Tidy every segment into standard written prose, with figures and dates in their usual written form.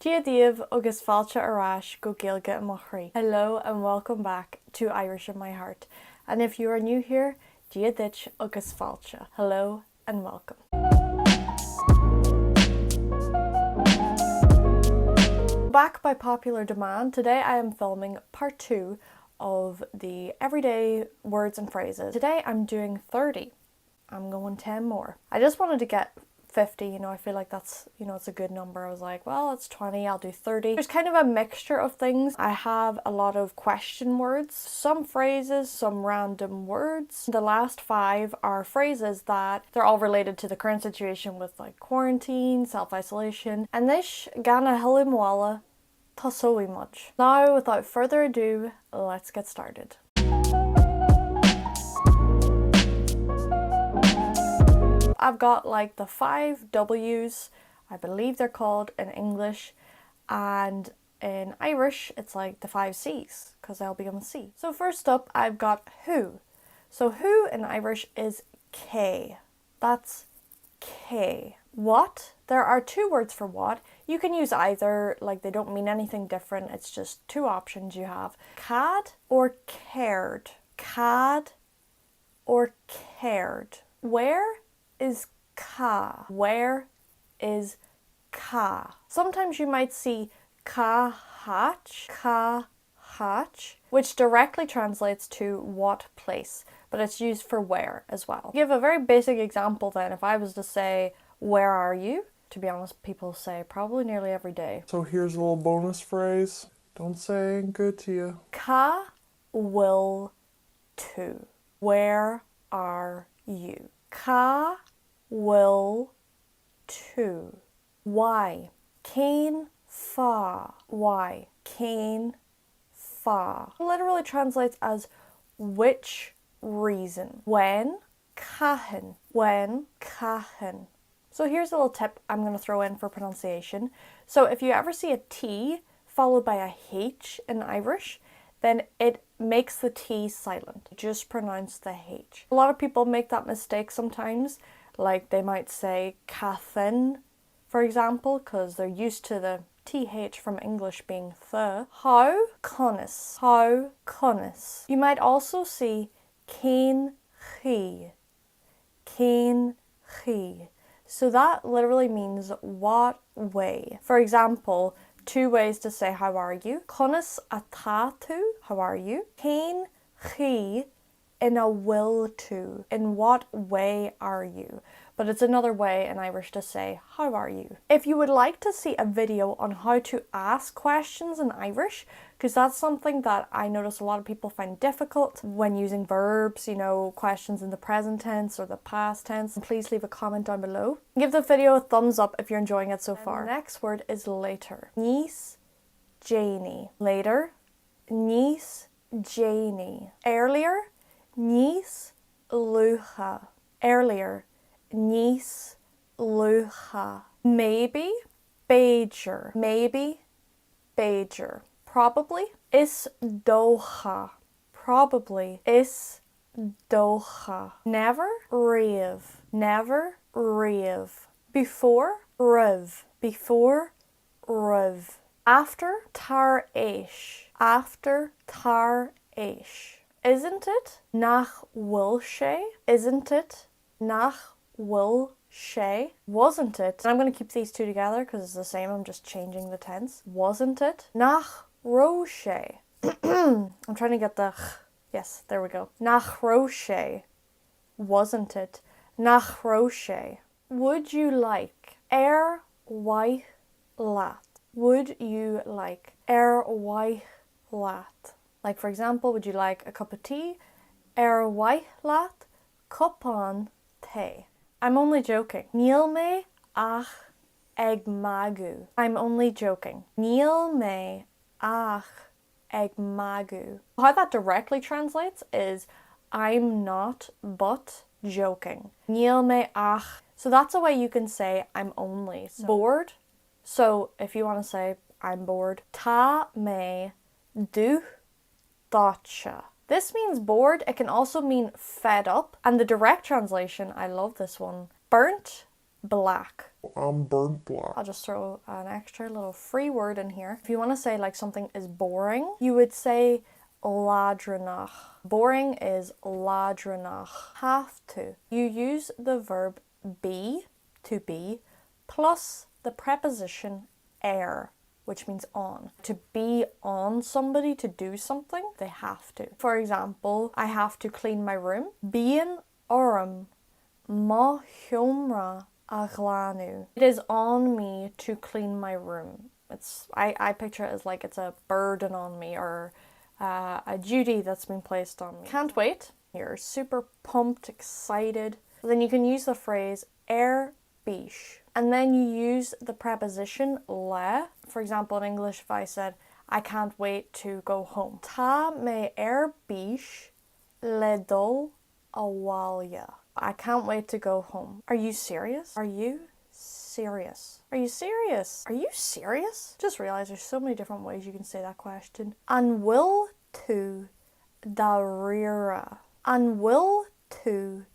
Daoibh agus fáilte arás go Gaeilge and mochroigaeilge. Hello and welcome back to Irish in my heart. And if you are new here, daoibh agus fáilte. Hello and welcome. Back by popular demand, today I am filming part 2 of the everyday words and phrases. Today I'm doing 30. I'm going 10 more. I just wanted to get 50, I feel like that's, it's a good number. I was like, well, it's 20, I'll do 30. There's kind of a mixture of things. I have a lot of question words, some phrases, some random words. The last 5 are phrases that they're all related to the current situation with like quarantine, self-isolation. And this gana hilimwala tá so much. Now, without further ado, let's get started. I've got like the 5 W's, I believe they're called in English, and in Irish it's like the 5 C's, because they'll be on the C. So first up I've got who. So who in Irish is K. That's K. What? There are 2 words for what. You can use either, like they don't mean anything different, it's just 2 options you have. Cad or cared. Cad or cared. Where is ka? Where is ka? Sometimes you might see ka hatch, which directly translates to what place, but it's used for where as well. Give a very basic example then. If I was to say, where are you? To be honest, people say probably nearly every day. So here's a little bonus phrase. Don't say ain't good to you. Ka will to. Where are you? Ka will to. Why? Cén fa. Why? Cén fa. Literally translates as which reason. When? Cahan. When? Cahan. So here's a little tip I'm going to throw in for pronunciation. So if you ever see a T followed by a H in Irish, then it makes the T silent. Just pronounce the H. A lot of people make that mistake sometimes. Like they might say cathin, for example, because they're used to the TH from English being th. How conas. How conas. You might also see cén chi. Cén chi. So that literally means what way. For example, 2 ways to say how are you. Conas atatu, how are you? Cén chi in a will to. In what way are you? But it's another way in Irish to say, how are you? If you would like to see a video on how to ask questions in Irish, because that's something that I notice a lot of people find difficult when using verbs, questions in the present tense or the past tense, please leave a comment down below. Give the video a thumbs up if you're enjoying it so far. The next word is later. Níos Janie. Later. Níos Janie. Earlier. Níos lucha. Earlier. Níos lucha. Maybe. Beidir. Maybe. Beidir. Probably. Is dócha. Probably. Is dócha. Never. Riamh. Never. Riamh. Before. Riv. Before. Riv. After. Tar éis. After. Tar éis. Isn't it? Nach bhfuil sé. Isn't it? Nach bhfuil sé. Wasn't it? And I'm going to keep these 2 together because it's the same. I'm just changing the tense. Wasn't it? Nach raibh sé. I'm trying to get the yes, there we go. Nach raibh sé. Wasn't it? Nach raibh sé. Would you like? White lat. Would you like? White lat. Like for example, would you like a cup of tea? White lat. Cupán té. I'm only joking. Níl mé ach ag magu. I'm only joking. Níl mé ach ag magu. How that directly translates is I'm not but joking. Níl mé ach. So that's a way you can say I'm only. So, bored. So if you want to say I'm bored. Tá mé dú dáte. This means bored. It can also mean fed up. And the direct translation, I love this one, burnt black. I'm burnt black. I'll just throw an extra little free word in here. If you want to say like something is boring, you would say ladranach. Boring is ladranach. Have to. You use the verb be, to be, plus the preposition er, which means on. To be on somebody to do something, they have to. For example, I have to clean my room. Bíonn orm má hiomra a ghlánú. It is on me to clean my room. I picture it as like it's a burden on me, or a duty that's been placed on me. Can't wait. You're super pumped, excited. Then you can use the phrase bís. And then you use the preposition le. For example, in English, if I said, I can't wait to go home. Tá mé bís le dul a bhaile. I can't wait to go home. Are you serious? Are you serious? Are you serious? Are you serious? Just realize there's so many different ways you can say that question. An will tú da rira. An will tú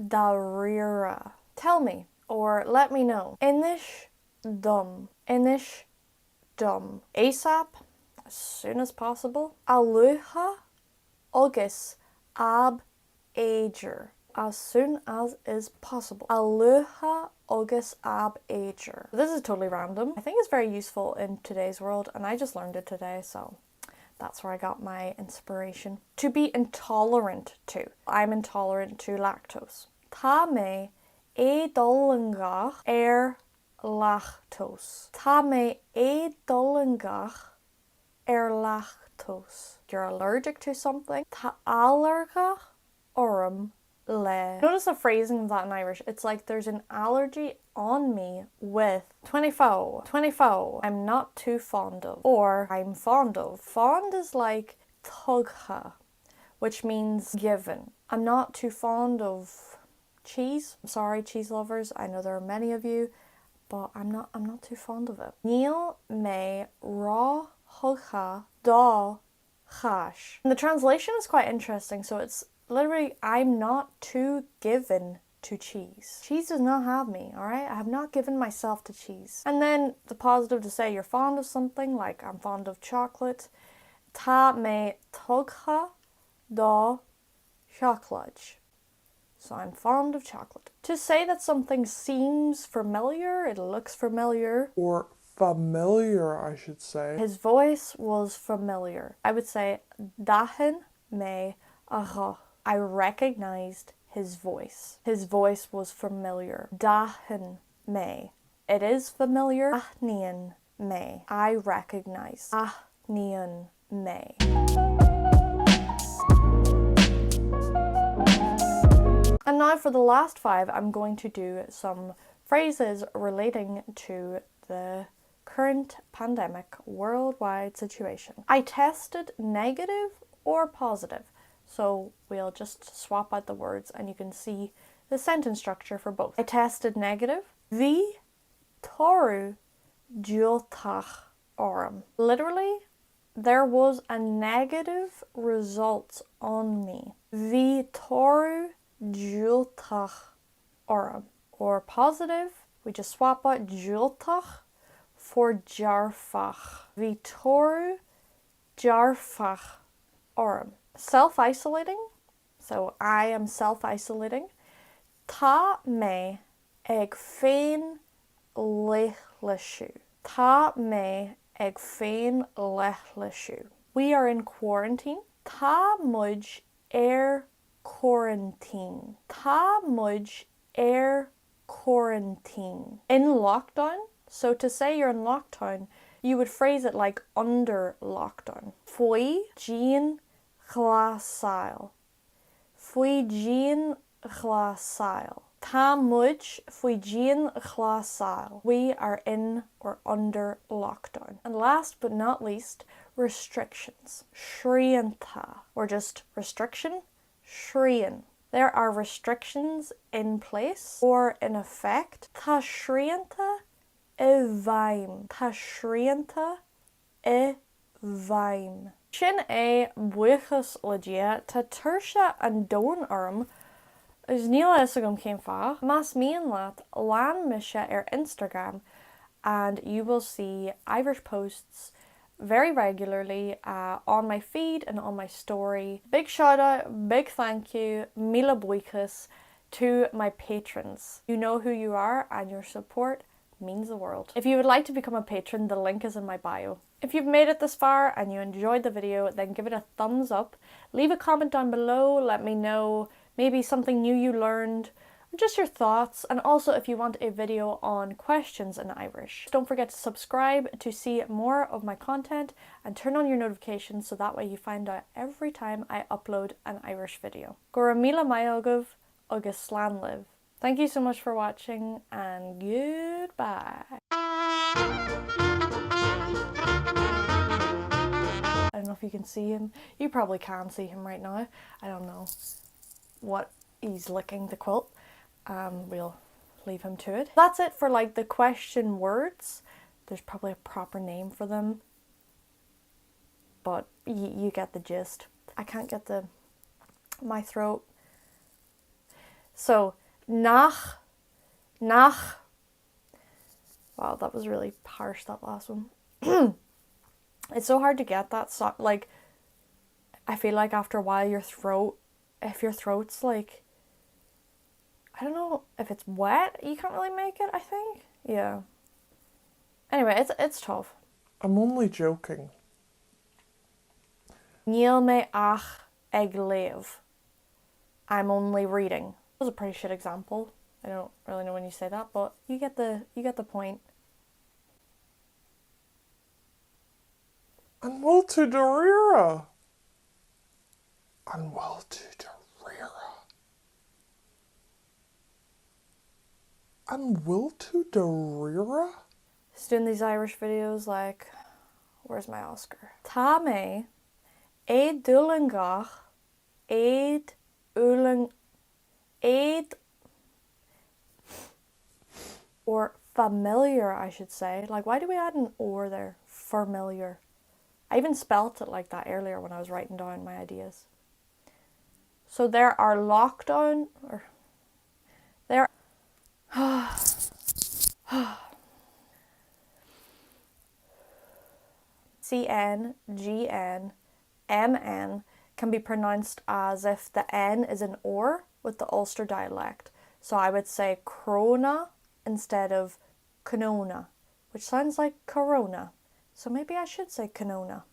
da rira. Tell me, or let me know. Inish dum. Inish dum. ASAP, as soon as possible. Aluha agus ab ager. As soon as is possible. Aluha agus ab ager. This is totally random. I think it's very useful in today's world, and I just learned it today, so that's where I got my inspiration. To be intolerant to. I'm intolerant to lactose. Tá mé édulingach lactose. Tá mé édulingach lactose. You're allergic to something. Tá allergach orm le. Notice the phrasing of that in Irish. It's like there's an allergy on me with 24. I'm not too fond of. Or I'm fond of. Fond is like tugha, which means given. I'm not too fond of cheese. I'm sorry, cheese lovers. I know there are many of you, but I'm not too fond of it. Níl mé rá thugha dá chash. And the translation is quite interesting. So it's literally, I'm not too given to cheese. Cheese does not have me, alright? I have not given myself to cheese. And then the positive to say you're fond of something, like I'm fond of chocolate. Tá mé tugha dá chocolate. So I'm fond of chocolate. To say that something seems familiar, it looks familiar. Or familiar, I should say. His voice was familiar. I would say dahan mé aha. I recognized his voice. His voice was familiar. Dahan mé. It is familiar. Aithníonn mé. I recognize. Aithníonn mé. And now for the last 5, I'm going to do some phrases relating to the current pandemic worldwide situation. I tested negative or positive. So we'll just swap out the words and you can see the sentence structure for both. I tested negative. Bhí toru diúltach orm. Literally, there was a negative result on me. Bhí toru diúltach orm. Or positive, we just swap out diúltach for dearfach. Bhí toru dearfach orm. Self-isolating, so I am self-isolating. Tá mé ag féin leithleisiú. Tá mé ag féin leithleisiú. We are in quarantine. Tá muid quarantine. Tá muid quarantine. In lockdown, so to say you're in lockdown, you would phrase it like under lockdown. Faoi Jean Glasáil. Faoi Jean Glasáil. Tá muid faoi Jean Glasáil. We are in or under lockdown. And last but not least, restrictions. Srianta. Or just restriction. Srian. There are restrictions in place or in effect. Tá srianta I bhaim. Tá srianta I bhaim. Sin é buchas le dia tá tuirse an dóin orm Is níl is agam céim fach. Mas mian lat lan misha Instagram, and you will see Irish posts very regularly on my feed and on my story. Big shout out, big thank you, mila buichas to my patrons. You know who you are, and your support means the world. If you would like to become a patron, the link is in my bio. If you've made it this far and you enjoyed the video, then give it a thumbs up. Leave a comment down below, let me know maybe something new you learned, or just your thoughts, and also if you want a video on questions in Irish. Don't forget to subscribe to see more of my content and turn on your notifications so that way you find out every time I upload an Irish video. Gora mila maiogov agus slán live. Thank you so much for watching, and goodbye. I don't know if you can see him. You probably can see him right now. I don't know what he's licking the quilt. We'll leave him to it. That's it for like the question words. There's probably a proper name for them, but you get the gist. I can't get my throat. So nach. Wow, that was really harsh, that last one. It's so hard to get that so, like, I feel like after a while if your throat's like, I don't know, if it's wet, you can't really make it, I think. Yeah. Anyway, it's tough. I'm only joking. Níl mé ach ag léamh. I'm only reading. That was a pretty shit example. I don't really know when you say that, but you get the point. An bhfuil tú de riara. An bhfuil tú de riara. An bhfuil tú de riara? Just doing these Irish videos like, where's my Oscar? Tá mé éad dúlangach éad or familiar, I should say. Like, why do we add an or there? Familiar. I even spelt it like that earlier when I was writing down my ideas. So there are lockdown, or there CN, GN, MN can be pronounced as if the N is an or with the Ulster dialect. So I would say crona instead of canona, which sounds like corona. So maybe I should say canona.